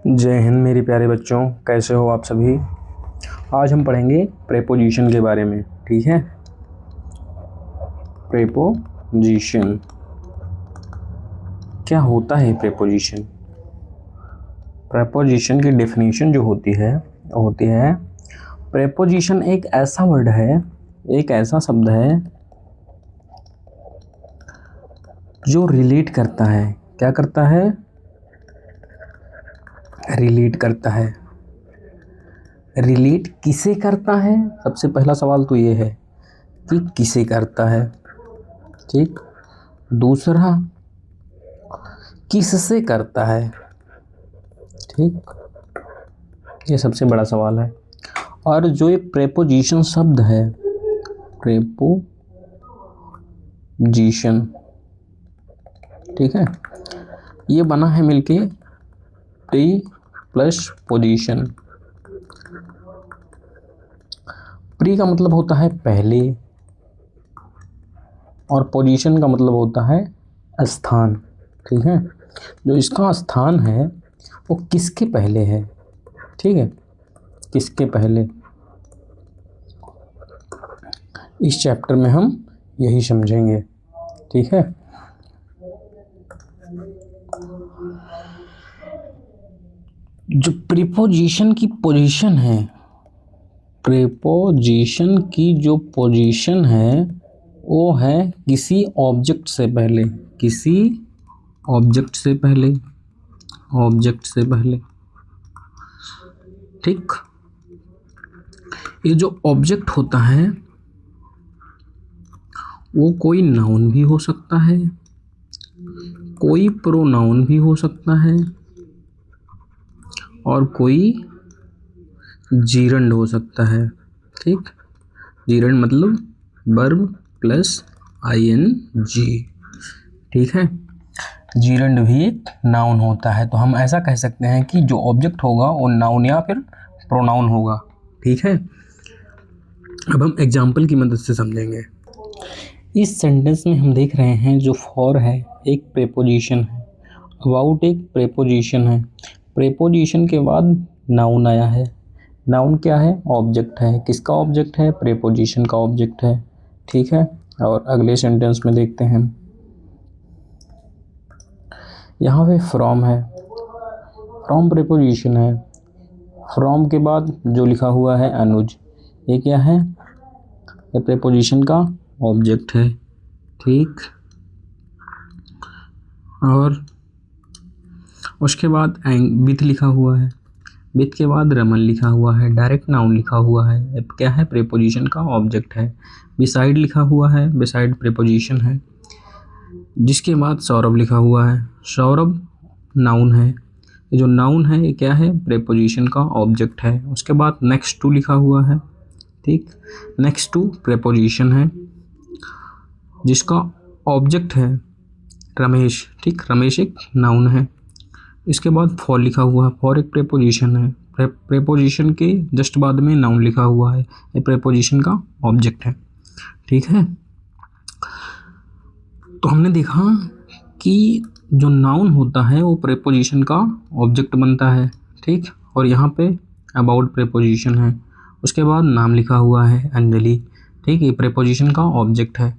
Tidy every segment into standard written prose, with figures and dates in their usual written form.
जय हिंद मेरे प्यारे बच्चों, कैसे हो आप सभी। आज हम पढ़ेंगे प्रेपोजिशन के बारे में। ठीक है, प्रेपोजिशन क्या होता है। प्रेपोजिशन की डेफिनेशन जो होती है प्रेपोजिशन एक ऐसा वर्ड है, एक ऐसा शब्द है जो रिलेट करता है। क्या करता है? रिलेट करता है। रिलेट किसे करता है? सबसे पहला सवाल तो ये है कि किसे करता है। ठीक, दूसरा किससे करता है। ठीक, ये सबसे बड़ा सवाल है। और जो ये प्रेपोजिशन शब्द है, प्रेपोजिशन, ठीक है, ये बना है मिलके प्री प्लस पोजीशन। प्री का मतलब होता है पहले और पोजीशन का मतलब होता है स्थान। ठीक है, जो इसका स्थान है वो किसके पहले है। ठीक है, किसके पहले, इस चैप्टर में हम यही समझेंगे। ठीक है, जो प्रीपोजिशन की पोजीशन है, प्रीपोजिशन की जो पोजीशन है वो है किसी ऑब्जेक्ट से पहले, किसी ऑब्जेक्ट से पहले, ऑब्जेक्ट से पहले। ठीक, ये जो ऑब्जेक्ट होता है वो कोई नाउन भी हो सकता है, कोई प्रोनाउन भी हो सकता है और कोई जीरंड हो सकता है। ठीक, जीरंड मतलब वर्ब प्लस ing। ठीक है, जीरंड भी एक नाउन होता है। तो हम ऐसा कह सकते हैं कि जो ऑब्जेक्ट होगा वो नाउन या फिर प्रोनाउन होगा। ठीक है, अब हम एग्जाम्पल की मदद से समझेंगे। इस सेंटेंस में हम देख रहे हैं जो फॉर है एक प्रेपोजिशन है, अबाउट एक प्रेपोजिशन है। प्रेपोजिशन के बाद नाउन आया है। नाउन क्या है? ऑब्जेक्ट है। किसका ऑब्जेक्ट है? प्रेपोजिशन का ऑब्जेक्ट है। ठीक है, और अगले सेंटेंस में देखते हैं, यहाँ पे फ्रॉम है, फ्रॉम प्रेपोजिशन है। फ्रॉम के बाद जो लिखा हुआ है अनुज, ये क्या है? ये प्रेपोजिशन का ऑब्जेक्ट है। ठीक, और उसके बाद विथ लिखा हुआ है, विथ के बाद रमन लिखा हुआ है, डायरेक्ट नाउन लिखा हुआ है। अब क्या है? प्रेपोजिशन का ऑब्जेक्ट है। बिसाइड लिखा हुआ है, बिसाइड प्रेपोजिशन है। जिसके बाद सौरभ लिखा हुआ है, सौरभ नाउन है। ये जो नाउन है ये क्या है? प्रेपोजिशन का ऑब्जेक्ट है। उसके बाद नेक्स्ट टू लिखा हुआ है। ठीक, नेक्स्ट टू प्रेपोजिशन है जिसका ऑब्जेक्ट है रमेश। ठीक, रमेश एक नाउन है। इसके बाद फॉर लिखा हुआ है, फॉर एक प्रेपोजिशन है। प्रेपोजिशन के जस्ट बाद में नाउन लिखा हुआ है, ये प्रेपोजिशन का ऑब्जेक्ट है। ठीक है, तो हमने देखा कि जो नाउन होता है वो प्रेपोजिशन का ऑब्जेक्ट बनता है। ठीक, और यहाँ पे अबाउट प्रेपोजिशन है। उसके बाद नाम लिखा हुआ है अंजलि। ठीक, ये प्रेपोजिशन का ऑब्जेक्ट है।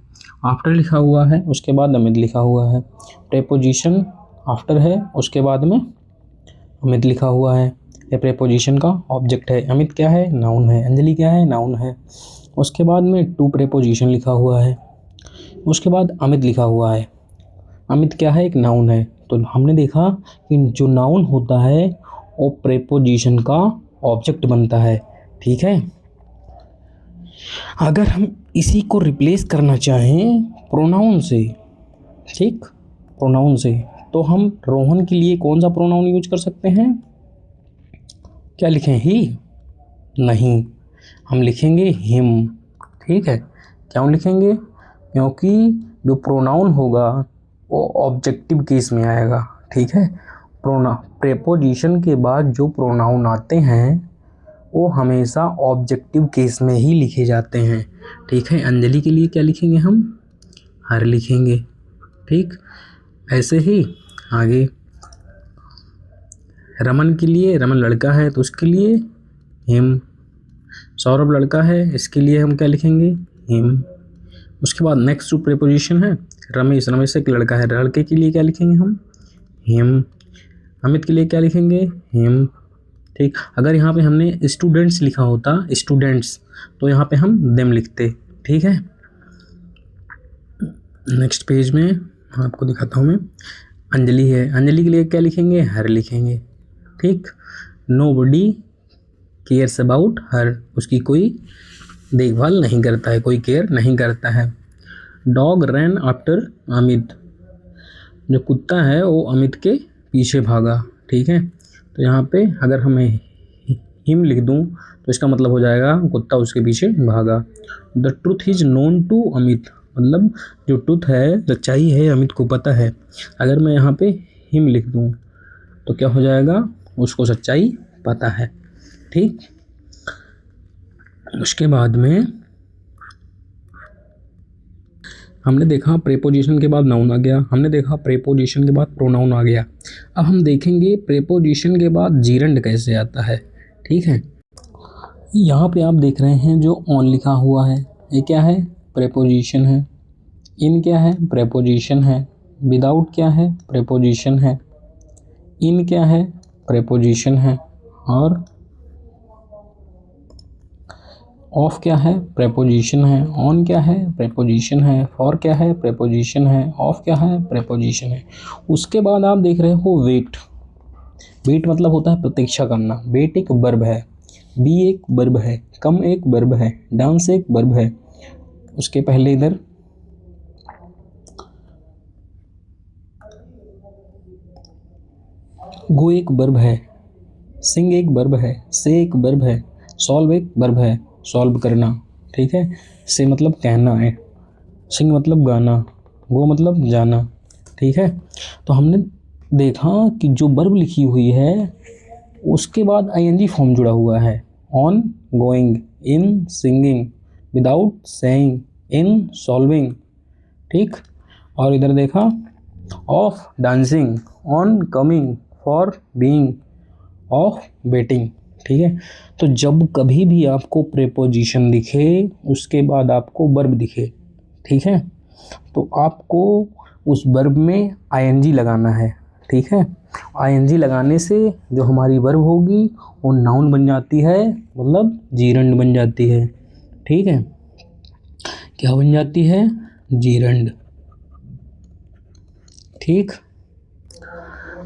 आफ्टर लिखा हुआ है, उसके बाद अमित लिखा हुआ है। प्रेपोजिशन आफ्टर है, उसके बाद में अमित लिखा हुआ है, ये प्रेपोजिशन का ऑब्जेक्ट है। अमित क्या है? नाउन है। अंजलि क्या है? नाउन है। उसके बाद में टू प्रेपोजिशन लिखा हुआ है, उसके बाद अमित लिखा हुआ है। अमित क्या है? एक नाउन है। तो हमने देखा कि जो नाउन होता है वो प्रेपोजिशन का ऑब्जेक्ट बनता है। ठीक है, अगर हम इसी को रिप्लेस करना चाहें प्रोनाउन से, ठीक, प्रोनाउन से, तो हम रोहन के लिए कौन सा प्रोनाउन यूज कर सकते हैं? क्या लिखें? ही? नहीं, हम लिखेंगे हिम। ठीक है, क्यों लिखेंगे? क्योंकि जो प्रोनाउन होगा वो ऑब्जेक्टिव केस में आएगा। ठीक है, प्रेपोजिशन के बाद जो प्रोनाउन आते हैं वो हमेशा ऑब्जेक्टिव केस में ही लिखे जाते हैं। ठीक है, अंजलि के लिए क्या लिखेंगे? हम हर लिखेंगे। ठीक, ऐसे ही आगे रमन के लिए, रमन लड़का है तो उसके लिए हिम। सौरभ लड़का है, इसके लिए हम क्या लिखेंगे, हिम। उसके बाद नेक्स्ट जो प्रीपोजिशन है रमेश, रमेश एक लड़का है, लड़के के लिए क्या लिखेंगे हम, हिम। अमित के लिए क्या लिखेंगे, हिम। ठीक, अगर यहाँ पे हमने स्टूडेंट्स लिखा होता, स्टूडेंट्स, तो यहाँ पे हम देम लिखते। ठीक है, नेक्स्ट पेज में आपको दिखाता हूँ मैं। अंजलि है, अंजलि के लिए क्या लिखेंगे, हर लिखेंगे। ठीक, नोबडी केयर्स अबाउट हर, उसकी कोई देखभाल नहीं करता है, कोई केयर नहीं करता है। डॉग रैन आफ्टर अमित, जो कुत्ता है वो अमित के पीछे भागा। ठीक है, तो यहाँ पे अगर हमें हिम लिख दूँ तो इसका मतलब हो जाएगा कुत्ता उसके पीछे भागा। The truth is known to Amit, मतलब जो ट्रूथ है, सच्चाई है, अमित को पता है। अगर मैं यहाँ पे हिम लिख दूँ तो क्या हो जाएगा, उसको सच्चाई पता है। ठीक, उसके बाद में हमने देखा प्रेपोजिशन के बाद नाउन आ गया, हमने देखा प्रेपोजिशन के बाद प्रोनाउन आ गया। अब हम देखेंगे प्रेपोजिशन के बाद जीरंड कैसे आता है। ठीक है, यहाँ पे आप देख रहे हैं जो ऑन लिखा हुआ है, ये क्या है, प्रेपोजिशन है। इन क्या है, प्रेपोजिशन है। विदाउट क्या है, प्रेपोजिशन है। इन क्या है, प्रेपोजिशन है। और ऑफ क्या है, प्रेपोजिशन है। ऑन क्या है, प्रेपोजिशन है। फॉर क्या है, प्रेपोजिशन है। ऑफ क्या है, प्रेपोजिशन है। उसके बाद आप देख रहे हो वेट। वेट मतलब होता है प्रतीक्षा करना। वेट एक वर्ब है, बी एक वर्ब है, कम एक वर्ब है, डांस एक वर्ब है। उसके पहले इधर गो एक वर्ब है, सिंग एक वर्ब है, से एक वर्ब है, सॉल्व एक वर्ब है, सॉल्व करना। ठीक है, से मतलब कहना है, सिंग मतलब गाना, गो मतलब जाना। ठीक है, तो हमने देखा कि जो वर्ब लिखी हुई है उसके बाद आईएनजी फॉर्म जुड़ा हुआ है। On going, in singing, without saying, in solving. ठीक, और इधर देखा of dancing, on coming, for being, of waiting. ठीक है, तो जब कभी भी आपको प्रेपोजिशन दिखे उसके बाद आपको वर्ब दिखे, ठीक है, तो आपको उस वर्ब में आईएनजी लगाना है। ठीक है, आईएनजी लगाने से जो हमारी वर्ब होगी वो नाउन बन जाती है, मतलब जीरंड बन जाती है। ठीक है, क्या बन जाती है, जीरंड। ठीक,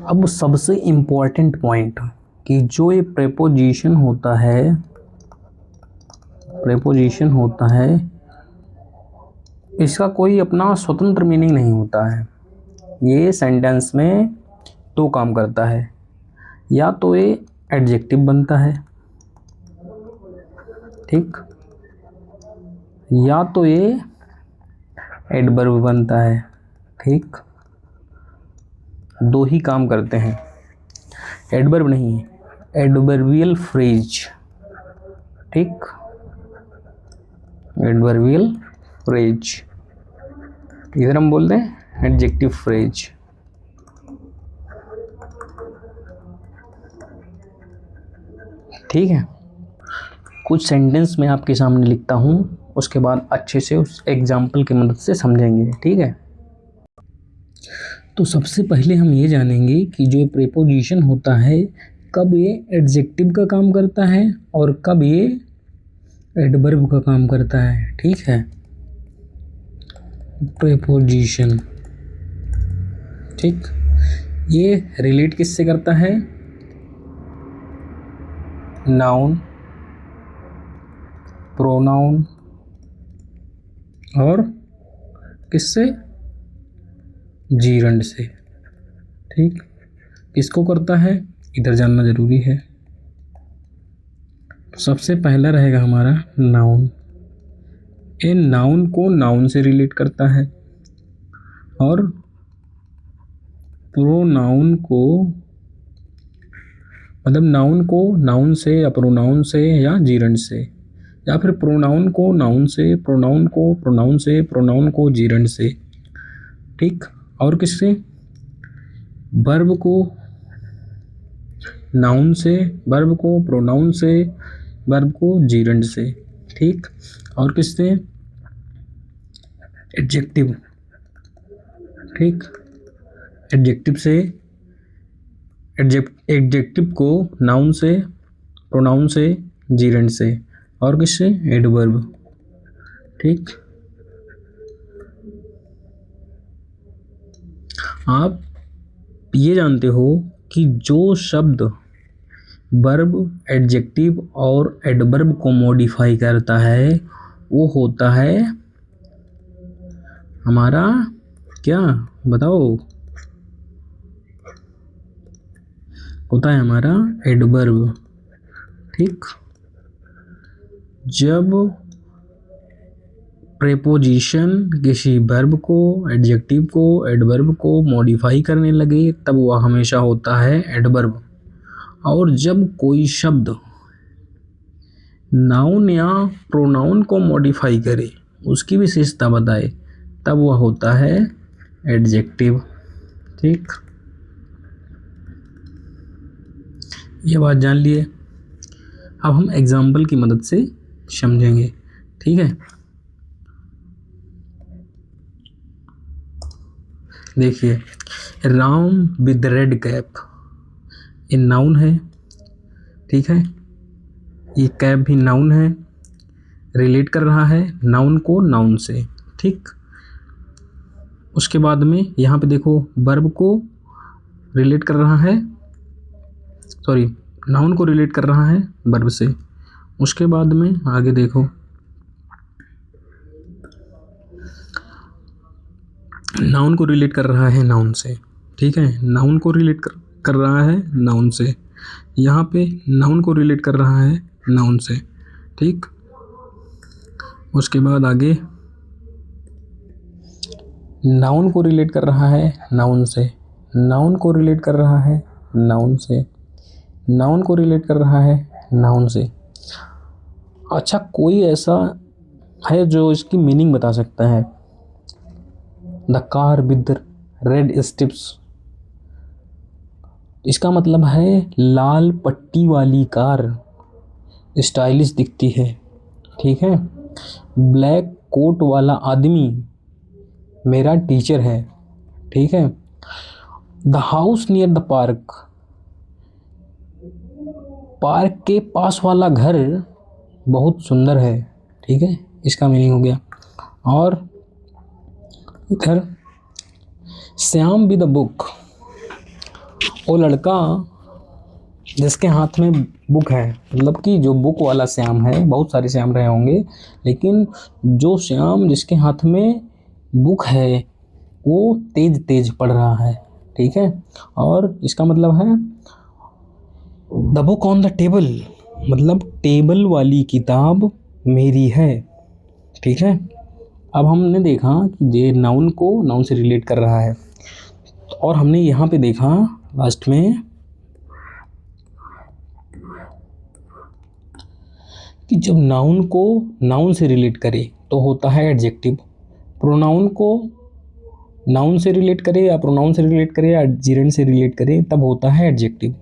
अब सबसे इम्पोर्टेंट पॉइंट कि जो ये प्रेपोजिशन होता है इसका कोई अपना स्वतंत्र मीनिंग नहीं होता है। ये सेंटेंस में दो काम करता है, या तो ये एडजेक्टिव बनता है, ठीक, या तो ये एडवर्ब बनता है। ठीक, दो ही काम करते हैं, एडवर्ब नहीं, एडवर्बियल फ्रेज। ठीक, एडवर्बियल फ्रेज, इधर हम बोलते हैं एडजेक्टिव फ्रेज। ठीक है, कुछ सेंटेंस मैं आपके सामने लिखता हूँ, उसके बाद अच्छे से उस एग्जाम्पल की मदद से समझेंगे। ठीक है, तो सबसे पहले हम ये जानेंगे कि जो प्रीपोजिशन होता है कब ये एडजेक्टिव का काम करता है और कब ये एडवर्ब का काम करता है। ठीक है, प्रीपोजिशन, ठीक, ये रिलेट किससे करता है, नाउन, प्रोनाउन और किससे, जीरंड से। ठीक, किसको करता है इधर जानना जरूरी है। सबसे पहला रहेगा हमारा नाउन। ये नाउन को नाउन से रिलेट करता है और प्रोनाउन को, मतलब नाउन को नाउन से या प्रोनाउन से या जीरंड से, या फिर प्रोनाउन को नाउन से, प्रोनाउन को प्रोनाउन से, प्रोनाउन को जीरंड से। ठीक, और किससे, वर्ब को नाउन से वर्ब को, प्रोनाउन से वर्ब को, जीरेंड से, ठीक। और किससे? एडजेक्टिव, ठीक। एडजेक्टिव से, एडजेक्टिव को नाउन से, प्रोनाउन से, जीरेंड से, और किससे? एडवर्ब, ठीक। आप ये जानते हो कि जो शब्द वर्ब, एडजेक्टिव और एडवर्ब को मॉडिफाई करता है वो होता है हमारा क्या? बताओ। होता है हमारा एडवर्ब, ठीक। जब प्रेपोजिशन किसी वर्ब को, एडजेक्टिव को, एडवर्ब को मॉडिफाई करने लगे तब वह हमेशा होता है एडवर्ब। और जब कोई शब्द नाउन या प्रोनाउन को मॉडिफाई करे, उसकी विशेषता बताए, तब वह होता है एडजेक्टिव, ठीक। ये बात जान लिए। अब हम एग्जाम्पल की मदद से समझेंगे, ठीक है। देखिए, राम विद रेड कैप, ये नाउन है, ठीक है। ये कैप भी नाउन है, रिलेट कर रहा है नाउन को नाउन से, ठीक। उसके बाद में यहाँ पे देखो वर्ब को रिलेट कर रहा है, सॉरी नाउन को रिलेट कर रहा है वर्ब से। उसके बाद में आगे देखो, नाउन को रिलेट कर रहा है नाउन से, ठीक है। नाउन को रिलेट कर रहा है नाउन से, यहाँ पे नाउन को रिलेट कर रहा है नाउन से, ठीक। उसके बाद आगे नाउन को रिलेट कर रहा है नाउन से, नाउन को रिलेट कर रहा है नाउन से, नाउन को रिलेट कर रहा है नाउन से। अच्छा, कोई ऐसा है जो इसकी मीनिंग बता सकता है? The car with red strips, इसका मतलब है लाल पट्टी वाली कार स्टाइलिश दिखती है, ठीक है। ब्लैक कोट वाला आदमी मेरा टीचर है, ठीक है। The house near the park, park के पास वाला घर बहुत सुंदर है, ठीक है। इसका मीनिंग हो गया। और इधर श्याम विद अ बुक, वो लड़का जिसके हाथ में बुक है, मतलब कि जो बुक वाला श्याम है, बहुत सारे श्याम रहे होंगे, लेकिन जो श्याम जिसके हाथ में बुक है वो तेज तेज पढ़ रहा है, ठीक है। और इसका मतलब है the book on the table, मतलब टेबल वाली किताब मेरी है, ठीक है। अब हमने देखा कि ये नाउन को नाउन से रिलेट कर रहा है, और हमने यहाँ पे देखा लास्ट में कि जब नाउन को नाउन से रिलेट करे तो होता है एडजेक्टिव, प्रोनाउन को नाउन से रिलेट करे या प्रोनाउन से रिलेट करे या जीरेंड से रिलेट करे तब होता है एडजेक्टिव,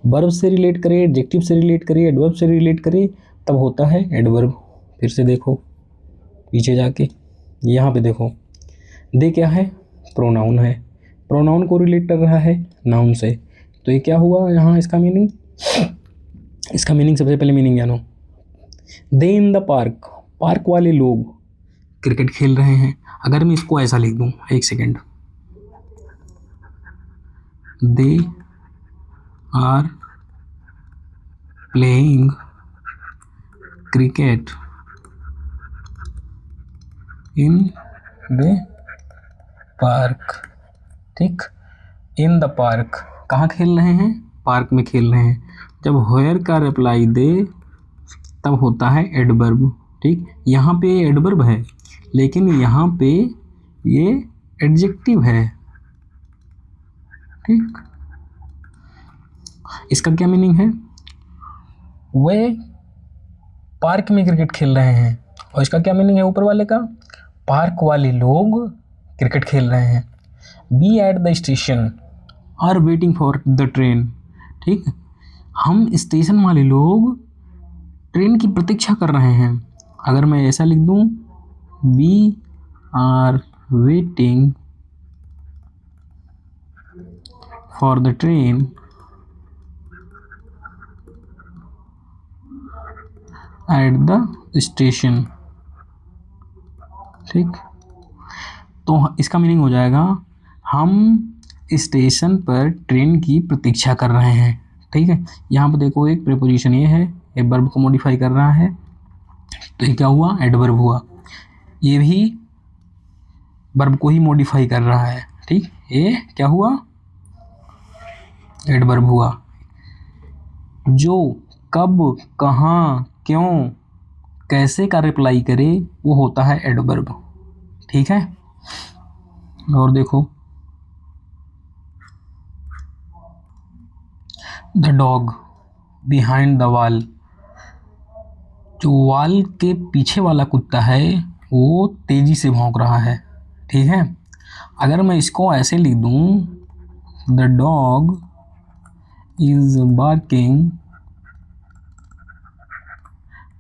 वर्ब से रिलेट करे, एडजेक्टिव से रिलेट करे, एडवर्ब से रिलेट करे तब होता है एडवर्ब। फिर से देखो पीछे जाके, यहाँ पे देखो, दे क्या है? प्रोनाउन है, प्रोनाउन को रिलेट कर रहा है नाउन से, तो ये क्या हुआ यहाँ इसका मीनिंग? इसका मीनिंग सबसे पहले मीनिंग जानो। दे इन द पार्क, पार्क वाले लोग क्रिकेट खेल रहे हैं। अगर मैं इसको ऐसा लिख दूँ, एक second, they are playing cricket in the park, ठीक। इन द पार्क, कहाँ खेल रहे हैं? पार्क में खेल रहे हैं। जब व्हेयर का रिप्लाई दे तब होता है एडवर्ब, ठीक। यहाँ पे एडवर्ब है लेकिन यहाँ पे ये एडजेक्टिव है, ठीक। इसका क्या मीनिंग है? वे पार्क में क्रिकेट खेल रहे हैं, और इसका क्या मीनिंग है ऊपर वाले का? पार्क वाले लोग क्रिकेट खेल रहे हैं। Be at the station are waiting for the train, ठीक है, हम स्टेशन वाले लोग ट्रेन की प्रतीक्षा कर रहे हैं। अगर मैं ऐसा लिख दूं, we are waiting for the train at the station. ठीक, तो इसका मीनिंग हो जाएगा हम स्टेशन पर ट्रेन की प्रतीक्षा कर रहे हैं। ठीक है, यहाँ पर देखो एक प्रीपोजिशन ये है, ये वर्ब को मॉडिफाई कर रहा है, तो ये क्या हुआ, एडवर्ब हुआ। ये भी वर्ब को ही मॉडिफाई कर रहा है। ठीक, ये क्या हुआ, एडवर्ब हुआ। जो कब, कहाँ, क्यों, कैसे का रिप्लाई करे वो होता है एडवर्ब। ठीक है, और देखो the dog behind the wall, जो वॉल के पीछे वाला कुत्ता है वो तेजी से भौंक रहा है। ठीक है, अगर मैं इसको ऐसे लिख दूं, the dog is barking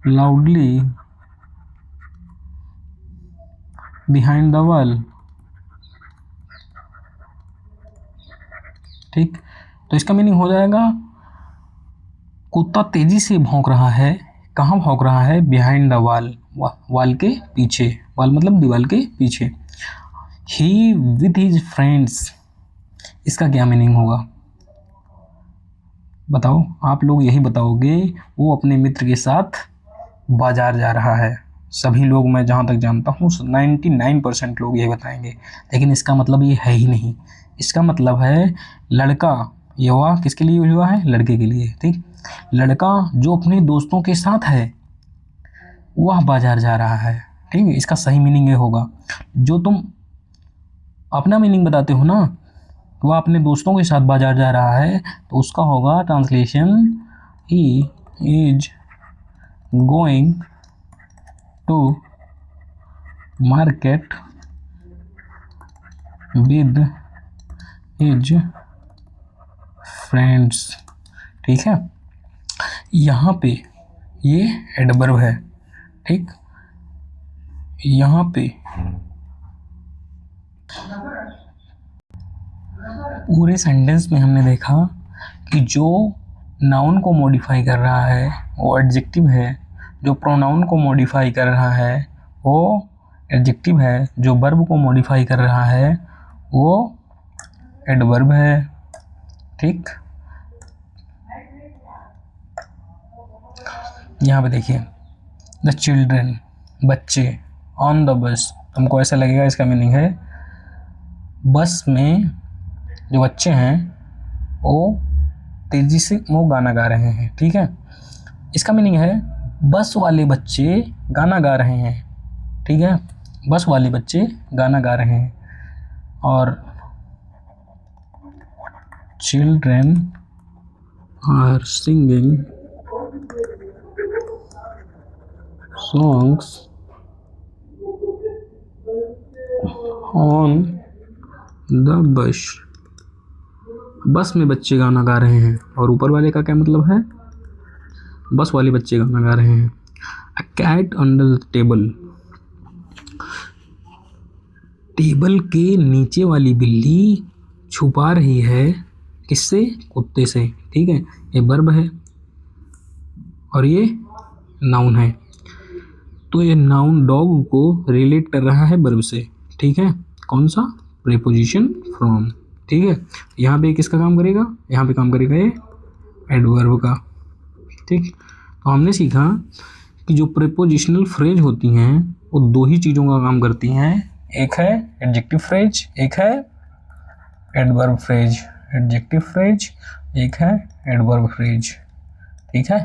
loudly behind the wall. ठीक, तो इसका मीनिंग हो जाएगा कुत्ता तेजी से भौंक रहा है। कहाँ भौंक रहा है, बिहाइंड द वॉल, वॉल के पीछे, वॉल मतलब दीवार के पीछे। ही विथ हिज फ्रेंड्स, इसका क्या मीनिंग होगा बताओ, आप लोग यही बताओगे। वो अपने मित्र के साथ बाजार जा रहा है। सभी लोग, मैं जहाँ तक जानता हूँ 99% लोग यही बताएंगे, लेकिन इसका मतलब ये है ही नहीं। इसका मतलब है लड़का, ये हुआ किसके लिए हुआ है, लड़के के लिए। ठीक, लड़का जो अपने दोस्तों के साथ है वह बाजार जा रहा है। ठीक है, इसका सही मीनिंग ये होगा, जो तुम अपना मीनिंग बताते हो ना, वह अपने दोस्तों के साथ बाजार जा रहा है, तो उसका होगा translation, he is going to market with his friends. ठीक है, यहाँ पे ये एडवर्ब है। ठीक, यहाँ पे पूरे सेंटेंस में हमने देखा कि जो नाउन को मॉडिफाई कर रहा है वो एडजेक्टिव है, जो प्रोनाउन को मॉडिफाई कर रहा है वो एडजेक्टिव है, जो वर्ब को मॉडिफाई कर रहा है वो एडवर्ब है। ठीक, यहाँ पे देखिए, द चिल्ड्रन, बच्चे, ऑन द बस, हमको ऐसा लगेगा इसका मीनिंग है बस में जो बच्चे हैं वो तेजी से वो गाना गा रहे हैं। ठीक है, इसका मीनिंग है बस वाले बच्चे गाना गा रहे हैं। ठीक है, बस वाले बच्चे गाना गा रहे हैं। और children are singing songs on the bus, bus में बच्चे गाना गा रहे हैं। और ऊपर वाले का क्या मतलब है, बस वाले बच्चे गाना गा रहे हैं। A cat under the table, table के नीचे वाली बिल्ली छुपा रही है, किससे, कुत्ते से। ठीक है, ये वर्ब है और ये नाउन है, तो ये नाउन डॉग को रिलेट कर रहा है वर्ब से। ठीक है, कौन सा, प्रीपोजिशन फ्रॉम। ठीक है, यहाँ पे किसका काम करेगा, यहाँ पे काम करेगा ये एडवर्ब का। ठीक, तो हमने सीखा कि जो प्रीपोजिशनल फ्रेज होती हैं वो दो ही चीज़ों का काम करती हैं, एक है एडजेक्टिव फ्रेज, एक है एडवर्ब फ्रेज। एडजेक्टिव फ्रेज, एक है एडवर्ब फ्रेज। ठीक है,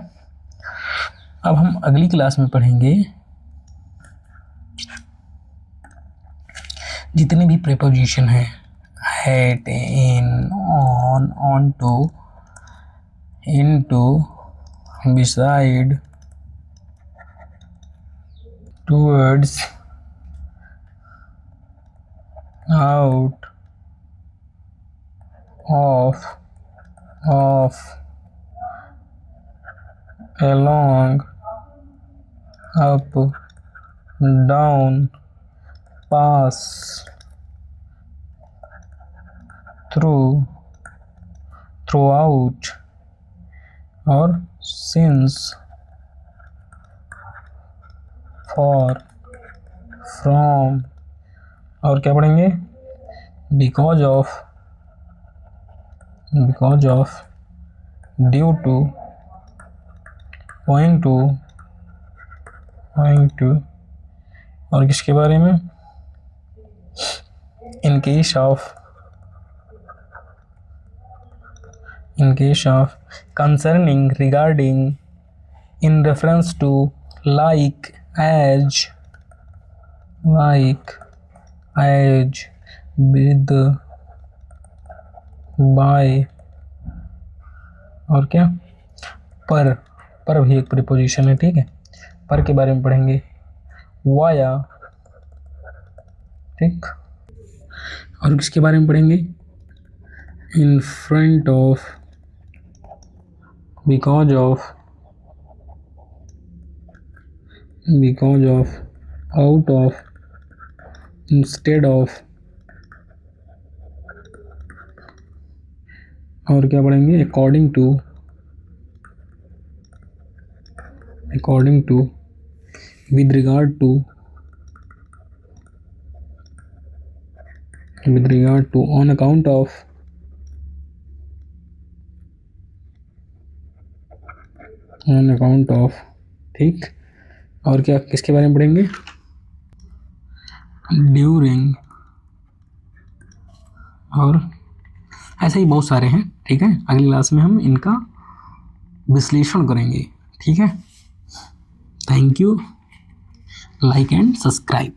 अब हम अगली क्लास में पढ़ेंगे जितने भी प्रीपोजिशन हैं, at, in, on, on to, into, beside, towards, out, off, along, up, down, pass, through, throughout और since, for, from और क्या पढ़ेंगे because of, due to, owing to और किसके बारे में in case of, concerning, regarding, in reference to, like, as, with, by और क्या पर भी एक प्रीपोजिशन है, ठीक है। पर के बारे में पढ़ेंगे वाया, ठीक। और किसके बारे में पढ़ेंगे in front of, because of, out of, instead of और क्या पढ़ेंगे according to, with regard to, on account of, ठीक। और क्या किसके बारे में पढ़ेंगे ड्यूरिंग और ऐसे ही बहुत सारे हैं, ठीक है। अगली क्लास में हम इनका विश्लेषण करेंगे, ठीक है। Thank you, like and subscribe.